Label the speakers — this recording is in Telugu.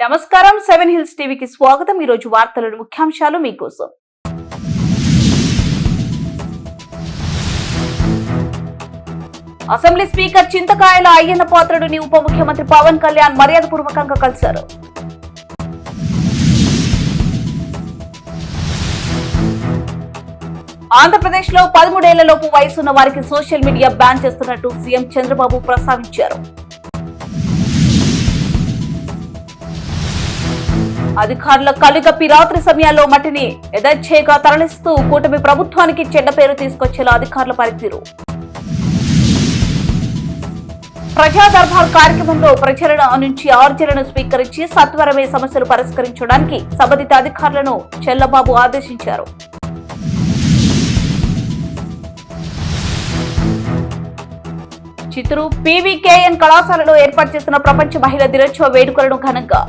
Speaker 1: నమస్కారం 7 హిల్స్ టీవీకి స్వాగతం। ఈ రోజు వార్తల ముఖ్యాంశాలు మీకోసం। అసెంబ్లీ స్పీకర్ చింతకాయల అయ్యన్న పాత్రుడిని ఉప ముఖ్యమంత్రి పవన్ కళ్యాణ్ మర్యాదపూర్వకంగా కలిశారు। ఆంధ్రప్రదేశ్లో 13 ఏళ్లలోపు వయసున్న వారికి సోషల్ మీడియా బ్యాన్ చేస్తున్నట్టు సీఎం చంద్రబాబు ప్రస్తావించారు। అధికారుల కలుగప్పి రాత్రి సమయాల్లో మట్టిని యథేచ్ఛగా తరలిస్తూ కూటమి ప్రభుత్వానికి చెడ్డ పేరు తీసుకొచ్చేలా అధికారుల పనితీరు। ప్రజా దర్బార్ కార్యక్రమంలో ప్రజల నుంచి ఆర్జీలను స్వీకరించి సత్వరమే సమస్యలు పరిష్కరించడానికి సంబంధిత అధికారులను చెల్లబాబు ఆదేశించారు। చిత్తూరు పీవీకేఎన్ కళాశాలలో ఏర్పాటు చేసిన ప్రపంచ మహిళా దినోత్సవ వేడుకలను ఘనంగా